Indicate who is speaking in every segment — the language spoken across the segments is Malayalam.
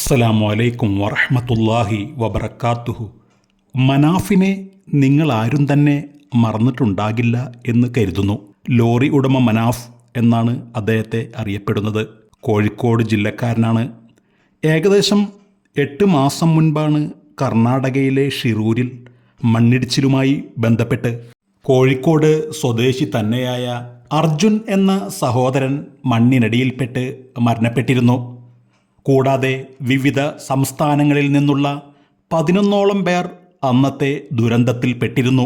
Speaker 1: അസ്സലാമു അലൈക്കും വറഹ്മത്തുള്ളാഹി വബറകാതുഹു. മനാഫിനെ നിങ്ങൾ ആരും തന്നെ മറന്നിട്ടുണ്ടാകില്ല എന്ന് കരുതുന്നു. ലോറി ഉടമ മനാഫ് എന്നാണ് അദ്ദേഹത്തെ അറിയപ്പെടുന്നത്. കോഴിക്കോട് ജില്ലക്കാരനാണ്. ഏകദേശം 8 മാസം മുൻപാണ് കർണാടകയിലെ ഷിറൂരിൽ മണ്ണിടിച്ചിലുമായി ബന്ധപ്പെട്ട് കോഴിക്കോട് സ്വദേശി തന്നെയായ അർജുൻ എന്ന സഹോദരൻ മണ്ണിനടിയിൽപ്പെട്ട് മരണപ്പെട്ടിരുന്നു. കൂടാതെ വിവിധ സംസ്ഥാനങ്ങളിൽ നിന്നുള്ള 11ഓളം പേർ അന്നത്തെ ദുരന്തത്തിൽപ്പെട്ടിരുന്നു.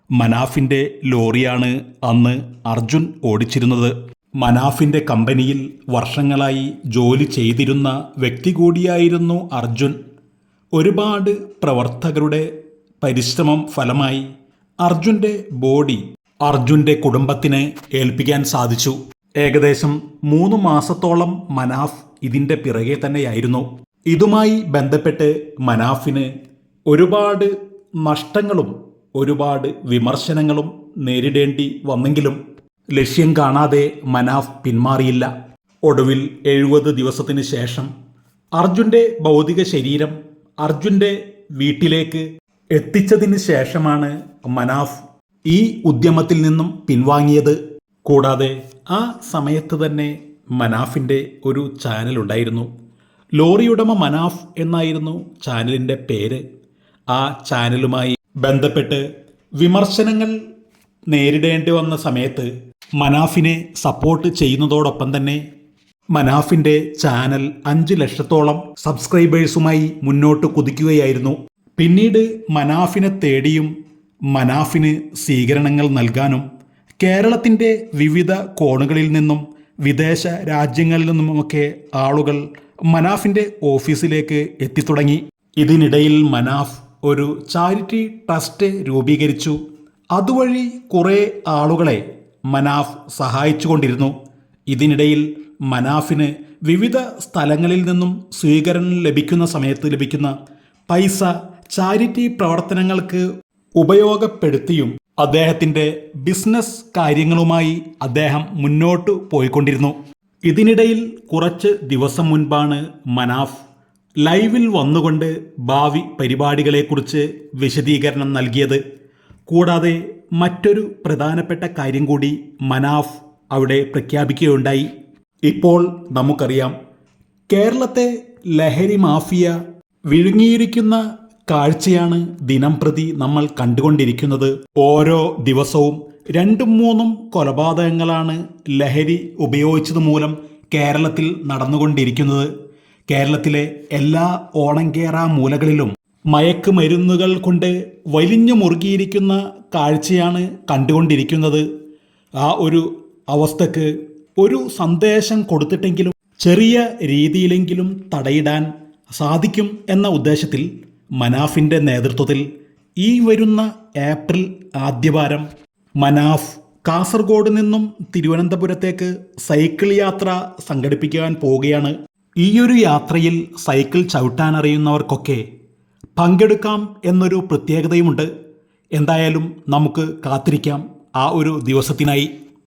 Speaker 1: മനാഫിൻ്റെ ലോറിയാണ് അന്ന് അർജുൻ ഓടിച്ചിരുന്നത്. മനാഫിൻ്റെ കമ്പനിയിൽ വർഷങ്ങളായി ജോലി ചെയ്തിരുന്ന വ്യക്തി കൂടിയായിരുന്നു അർജുൻ. ഒരുപാട് പ്രവർത്തകരുടെ പരിശ്രമം ഫലമായി അർജുൻ്റെ ബോഡി അർജുൻ്റെ കുടുംബത്തിന് ഏൽപ്പിക്കാൻ സാധിച്ചു. ഏകദേശം 3 മാസത്തോളം മനാഫ് ഇതിൻ്റെ പിറകെ തന്നെയായിരുന്നു. ഇതുമായി ബന്ധപ്പെട്ട് മനാഫിന് ഒരുപാട് നഷ്ടങ്ങളും ഒരുപാട് വിമർശനങ്ങളും നേരിടേണ്ടി വന്നെങ്കിലും ലക്ഷ്യം കാണാതെ മനാഫ് പിന്മാറിയില്ല. ഒടുവിൽ 70 ദിവസത്തിന് ശേഷം അർജുൻ്റെ ഭൗതിക ശരീരം അർജുൻ്റെ വീട്ടിലേക്ക് എത്തിച്ചതിന് ശേഷമാണ് മനാഫ് ഈ ഉദ്യമത്തിൽ നിന്നും പിൻവാങ്ങിയത്. കൂടാതെ ആ സമയത്ത് തന്നെ മനാഫിൻ്റെ ഒരു ചാനലുണ്ടായിരുന്നു. ലോറിയുടമ മനാഫ് എന്നായിരുന്നു ചാനലിൻ്റെ പേര്. ആ ചാനലുമായി ബന്ധപ്പെട്ട് വിമർശനങ്ങൾ നേരിടേണ്ടി വന്ന സമയത്ത് മനാഫിനെ സപ്പോർട്ട് ചെയ്യുന്നതോടൊപ്പം തന്നെ മനാഫിൻ്റെ ചാനൽ 5 ലക്ഷത്തോളം സബ്സ്ക്രൈബേഴ്സുമായി മുന്നോട്ട് കുതിക്കുകയായിരുന്നു. പിന്നീട് മനാഫിനെ തേടിയും മനാഫിന് സ്വീകരണങ്ങൾ നൽകാനും കേരളത്തിൻ്റെ വിവിധ കോണുകളിൽ നിന്നും വിദേശ രാജ്യങ്ങളിൽ നിന്നുമൊക്കെ ആളുകൾ മനാഫിൻ്റെ ഓഫീസിലേക്ക് എത്തിത്തുടങ്ങി. ഇതിനിടയിൽ മനാഫ് ഒരു ചാരിറ്റി ട്രസ്റ്റ് രൂപീകരിച്ചു. അതുവഴി കുറേ ആളുകളെ മനാഫ് സഹായിച്ചുകൊണ്ടിരുന്നു. ഇതിനിടയിൽ മനാഫിന് വിവിധ സ്ഥലങ്ങളിൽ നിന്നും സ്വീകരണം ലഭിക്കുന്ന സമയത്ത് ലഭിക്കുന്ന പൈസ ചാരിറ്റി പ്രവർത്തനങ്ങൾക്ക് ഉപയോഗപ്പെടുത്തിയും അദ്ദേഹത്തിൻ്റെ ബിസിനസ് കാര്യങ്ങളുമായി അദ്ദേഹം മുന്നോട്ട് പോയിക്കൊണ്ടിരുന്നു. ഇതിനിടയിൽ കുറച്ച് ദിവസം മുൻപാണ് മനാഫ് ലൈവിൽ വന്നുകൊണ്ട് ഭാവി പരിപാടികളെക്കുറിച്ച് വിശദീകരണം നൽകിയത്. കൂടാതെ മറ്റൊരു പ്രധാനപ്പെട്ട കാര്യം കൂടി മനാഫ് അവിടെ പ്രഖ്യാപിക്കുകയുണ്ടായി. ഇപ്പോൾ നമുക്കറിയാം, കേരളത്തെ ലഹരി മാഫിയ വിഴുങ്ങിയിരിക്കുന്ന കാഴ്ചയാണ് ദിനംപ്രതി നമ്മൾ കണ്ടുകൊണ്ടിരിക്കുന്നത്. ഓരോ ദിവസവും 2-3 കൊലപാതകങ്ങളാണ് ലഹരി ഉപയോഗിച്ചത് മൂലം കേരളത്തിൽ നടന്നുകൊണ്ടിരിക്കുന്നത്. കേരളത്തിലെ എല്ലാ ഓണംകേറാ മൂലകളിലും മയക്കുമരുന്നുകൾ കൊണ്ട് വലിഞ്ഞു മുറുകിയിരിക്കുന്ന കാഴ്ചയാണ് കണ്ടുകൊണ്ടിരിക്കുന്നത്. ആ ഒരു അവസ്ഥക്ക് ഒരു സന്ദേശം കൊടുത്തിട്ടെങ്കിലും ചെറിയ രീതിയിലെങ്കിലും തടയിടാൻ സാധിക്കും എന്ന ഉദ്ദേശത്തിൽ മനാഫിൻ്റെ നേതൃത്വത്തിൽ ഈ വരുന്ന ഏപ്രിൽ ആദ്യവാരം മനാഫ് കാസർഗോഡ് നിന്നും തിരുവനന്തപുരത്തേക്ക് സൈക്കിൾ യാത്ര സംഘടിപ്പിക്കാൻ പോവുകയാണ്. ഈയൊരു യാത്രയിൽ സൈക്കിൾ ചവിട്ടാനറിയുന്നവർക്കൊക്കെ പങ്കെടുക്കാം എന്നൊരു പ്രത്യേകതയുമുണ്ട്. എന്തായാലും നമുക്ക് കാത്തിരിക്കാം ആ ഒരു ദിവസത്തിനായി.